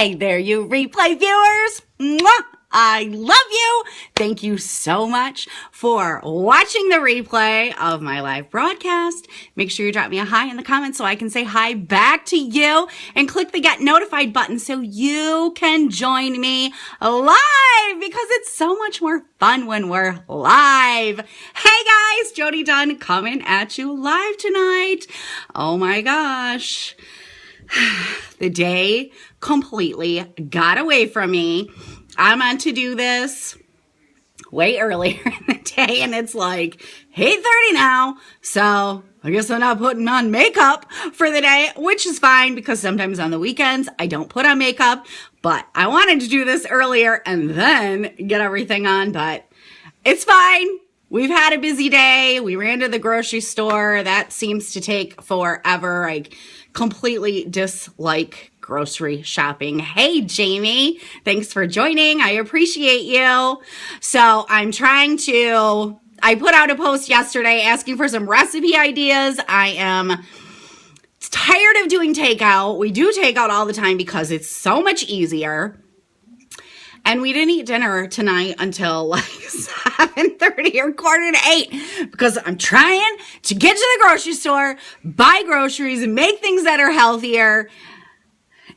Hey there, you replay viewers. Mwah! I love you. Thank you so much for watching the replay of my live broadcast. Make sure you drop me a hi in the comments so I can say hi back to you, and click the get notified button so you can join me live, because it's so much more fun when we're live. Hey guys, Jodi Dunn coming at you live tonight. Oh my gosh. The day completely got away from me. I'm meant to do this way earlier in the day, and it's like 8:30 now. So I guess I'm not putting on makeup for the day, which is fine because sometimes on the weekends I don't put on makeup. But I wanted to do this earlier and then get everything on, but it's fine. We've had a busy day. We ran to the grocery store. That seems to take forever. I completely dislike grocery shopping. Hey, Jamie, thanks for joining. I appreciate you. So I put out a post yesterday asking for some recipe ideas. I am tired of doing takeout. We do takeout all the time because it's so much easier. And we didn't eat dinner tonight until like 7:30 or 7:45 because I'm trying to get to the grocery store, buy groceries, and make things that are healthier.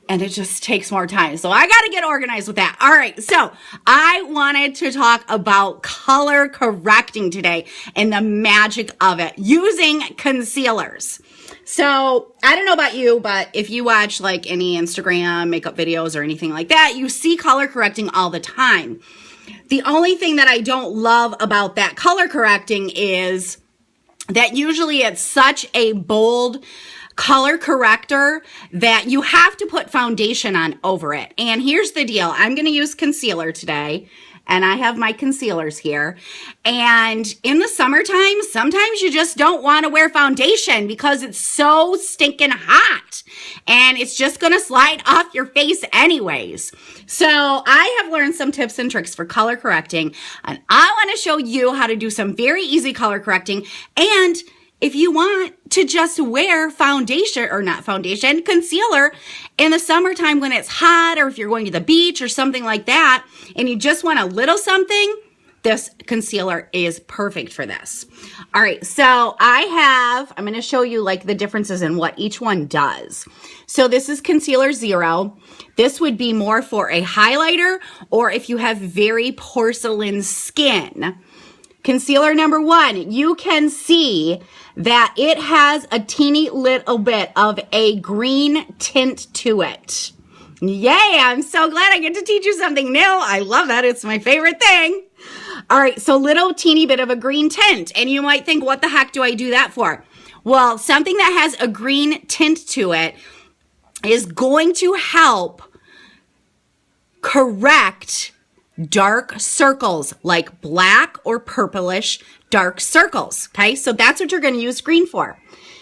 And it just takes more time. So I got to get organized with that. All right. So I wanted to talk about color correcting today and the magic of it using concealers. So I don't know about you, but if you watch like any Instagram makeup videos or anything like that, you see color correcting all the time. The only thing that I don't love about that color correcting is that usually it's such a bold color corrector that you have to put foundation on over it. And here's the deal. I'm going to use concealer today, and I have my concealers here. And in the summertime, sometimes you just don't want to wear foundation because it's so stinking hot and it's just going to slide off your face anyways. So I have learned some tips and tricks for color correcting, and I want to show you how to do some very easy color correcting. And if you want to just wear foundation, or not foundation, concealer in the summertime when it's hot, or if you're going to the beach or something like that, and you just want a little something, this concealer is perfect for this. All right, so I'm going to show you like the differences in what each one does. So this is Concealer Zero. This would be more for a highlighter, or if you have very porcelain skin. Concealer number 1, you can see that it has a teeny little bit of a green tint to it. Yay, I'm so glad I get to teach you something new. I love that. It's my favorite thing. All right, so little teeny bit of a green tint. And you might think, what the heck do I do that for? Well, something that has a green tint to it is going to help correct dark circles, like black or purplish dark circles. Okay, so that's what you're going to use green for.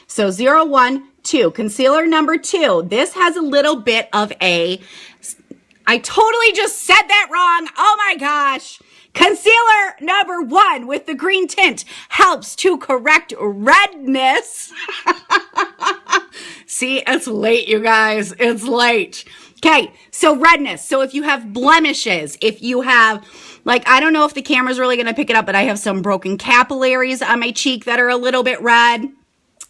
So 0, 1, 2. Concealer number 2. This has a little bit of I totally just said that wrong. Oh my gosh. Concealer number 1 with the green tint helps to correct redness. See, it's late, you guys. It's late. Okay, so redness. So if you have blemishes, if you have, like, I don't know if the camera's really going to pick it up, but I have some broken capillaries on my cheek that are a little bit red.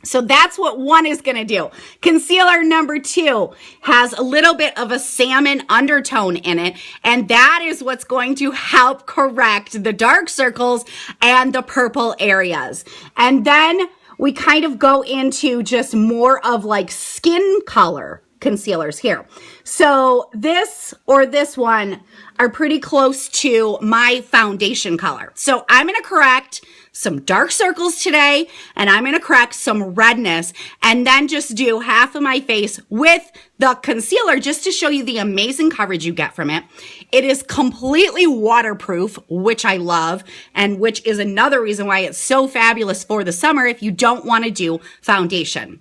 So that's what 1 is going to do. Concealer number 2 has a little bit of a salmon undertone in it, and that is what's going to help correct the dark circles and the purple areas. And then we kind of go into just more of like skin color concealers here. So this or this one are pretty close to my foundation color. So I'm going to correct some dark circles today, and I'm going to correct some redness, and then just do half of my face with the concealer just to show you the amazing coverage you get from it. It is completely waterproof, which I love, and which is another reason why it's so fabulous for the summer if you don't want to do foundation.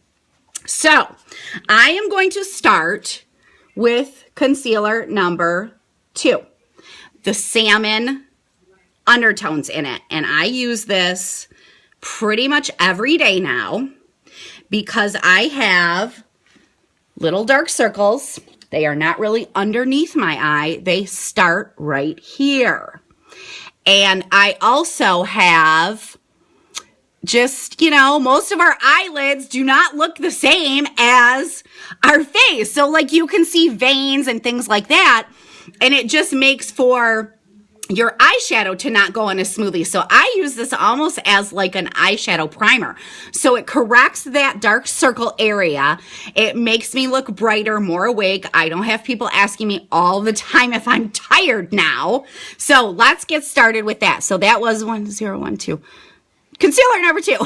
So I am going to start with concealer number 2, the salmon undertones in it. And I use this pretty much every day now because I have little dark circles They are not really underneath my eye. They start right here. And I also have just, you know, most of our eyelids do not look the same as our face. So like you can see veins and things like that. And it just makes for your eyeshadow to not go on as smoothly. So I use this almost as like an eyeshadow primer. So it corrects that dark circle area. It makes me look brighter, more awake. I don't have people asking me all the time if I'm tired now. So let's get started with that. So that was 1012. Concealer number 2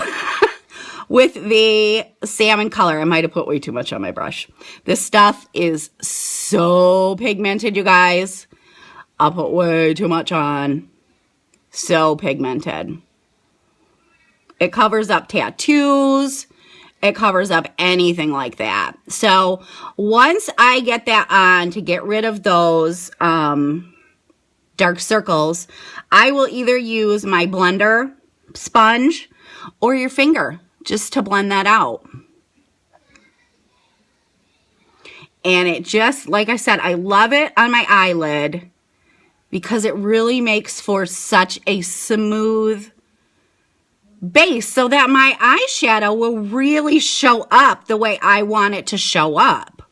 with the salmon color. I might have put way too much on my brush. This stuff is so pigmented, you guys. I'll put way too much on. So pigmented. It covers up tattoos. It covers up anything like that. So once I get that on to get rid of those dark circles, I will either use my blender sponge or your finger just to blend that out. And it just, like I said, I love it on my eyelid because it really makes for such a smooth base so that my eyeshadow will really show up the way I want it to show up.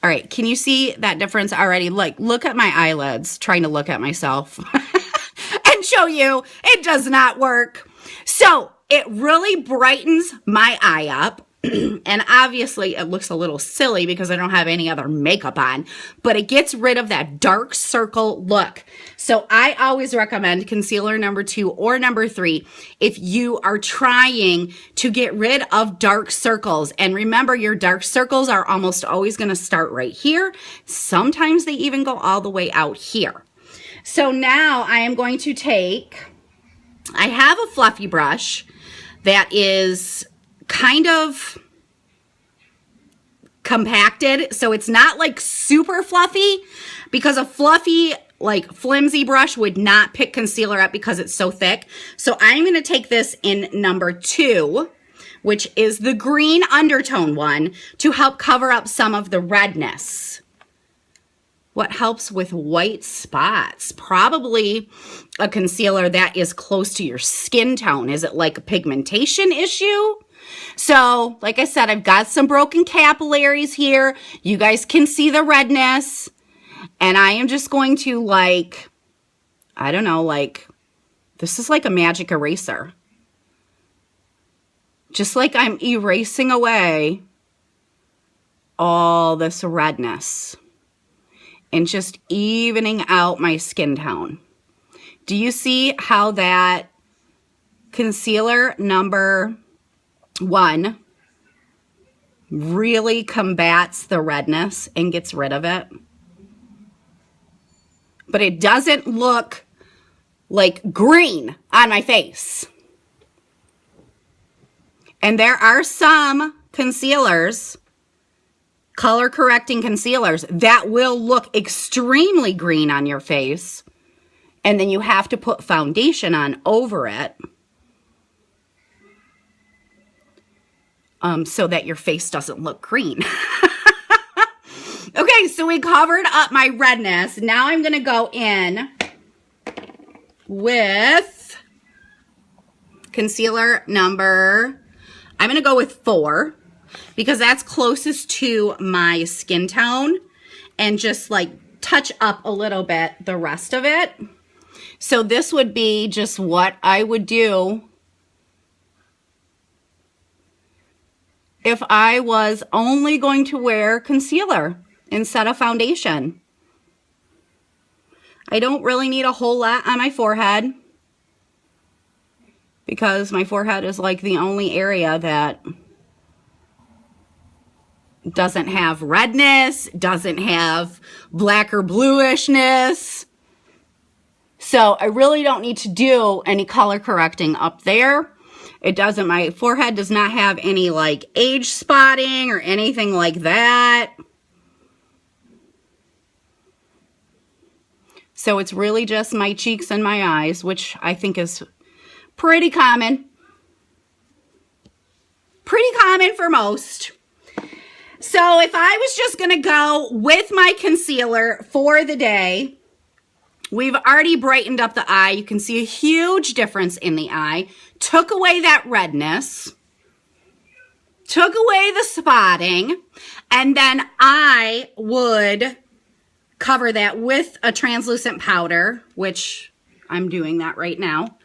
All right, can you see that difference already? Like, look at my eyelids, trying to look at myself and show you it does not work. So it really brightens my eye up. And obviously it looks a little silly because I don't have any other makeup on, but it gets rid of that dark circle look. So I always recommend concealer number 2 or number 3 if you are trying to get rid of dark circles. And remember, your dark circles are almost always going to start right here. Sometimes they even go all the way out here. So now I am going to I have a fluffy brush that is kind of compacted, so it's not like super fluffy, because a fluffy, like flimsy brush would not pick concealer up because it's so thick. So I'm going to take this in number 2, which is the green undertone one, to help cover up some of the redness. What helps with white spots? Probably a concealer that is close to your skin tone. Is it like a pigmentation issue? So, like I said, I've got some broken capillaries here. You guys can see the redness. And I am just going to, like, I don't know, like, this is like a magic eraser. Just like I'm erasing away all this redness and just evening out my skin tone. Do you see how that concealer number 1 really combats the redness and gets rid of it? But it doesn't look like green on my face. And there are some concealers, color correcting concealers, that will look extremely green on your face. And then you have to put foundation on over it. So that your face doesn't look green. Okay, so we covered up my redness. Now I'm going to go in with concealer number, I'm going to go with 4 because that's closest to my skin tone, and just like touch up a little bit the rest of it. So this would be just what I would do if I was only going to wear concealer instead of foundation. I don't really need a whole lot on my forehead because my forehead is like the only area that doesn't have redness, doesn't have black or bluishness. So I really don't need to do any color correcting up there. It doesn't, my forehead does not have any like age spotting or anything like that. So it's really just my cheeks and my eyes, which I think is pretty common. pretty common for most. So if I was just going to go with my concealer for the day, we've already brightened up the eye. You can see a huge difference in the eye. Took away that redness. Took away the spotting. And then I would cover that with a translucent powder, which I'm doing that right now,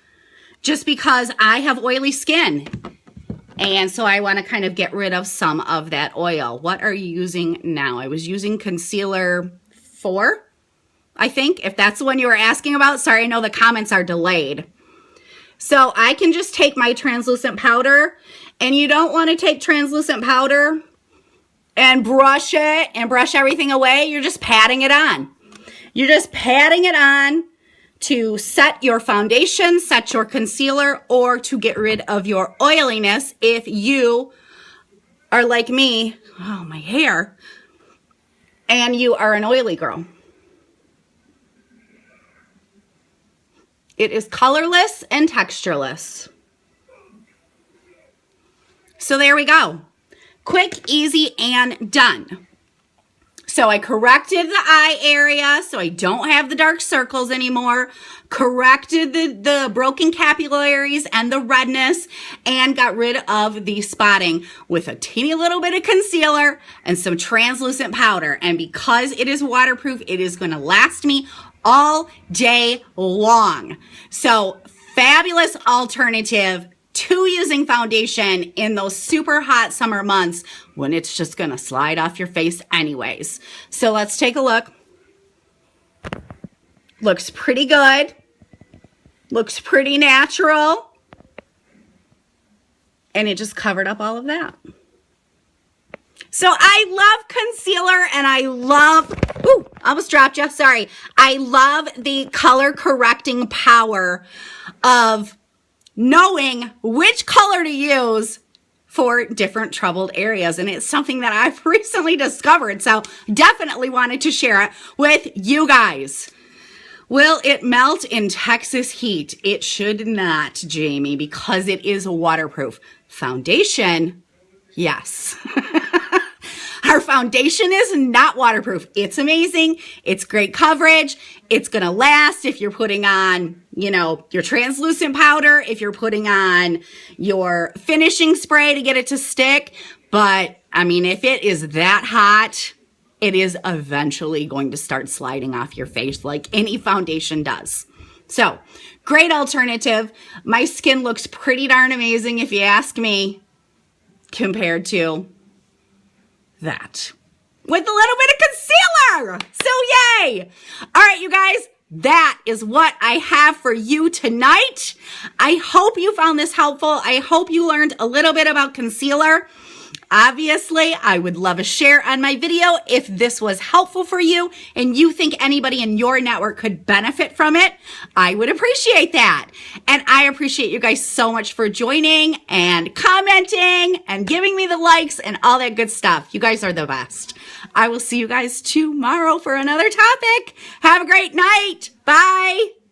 just because I have oily skin. And so I want to kind of get rid of some of that oil. What are you using now? I was using concealer 4, I think, if that's the one you were asking about. Sorry, I know the comments are delayed. So I can just take my translucent powder, and you don't want to take translucent powder and brush it and brush everything away. You're just patting it on. You're just patting it on to set your foundation, set your concealer, or to get rid of your oiliness if you are like me, oh, my hair, and you are an oily girl. It is colorless and textureless. So there we go. Quick, easy, and done. So I corrected the eye area so I don't have the dark circles anymore, corrected the broken capillaries and the redness, and got rid of the spotting with a teeny little bit of concealer and some translucent powder. And because it is waterproof, it is going to last me all day long. So fabulous alternative to using foundation in those super hot summer months when it's just gonna slide off your face anyways. So let's take a look. Looks pretty good. Looks pretty natural. And it just covered up all of that. So I love concealer, and I love, ooh, almost dropped you, sorry. I love the color correcting power of knowing which color to use for different troubled areas. And it's something that I've recently discovered. So definitely wanted to share it with you guys. Will it melt in Texas heat? It should not, Jamie, because it is waterproof. Foundation, yes. Our foundation is not waterproof. It's amazing. It's great coverage. It's going to last if you're putting on, you know, your translucent powder, if you're putting on your finishing spray to get it to stick. But, I mean, if it is that hot, it is eventually going to start sliding off your face like any foundation does. So, great alternative. My skin looks pretty darn amazing, if you ask me, compared to that with a little bit of concealer. So yay. All right, you guys, that is what I have for you tonight. I hope you found this helpful. I hope you learned a little bit about concealer. Obviously, I would love a share on my video if this was helpful for you and you think anybody in your network could benefit from it. I would appreciate that. And I appreciate you guys so much for joining and commenting and giving me the likes and all that good stuff. You guys are the best. I will see you guys tomorrow for another topic. Have a great night. Bye.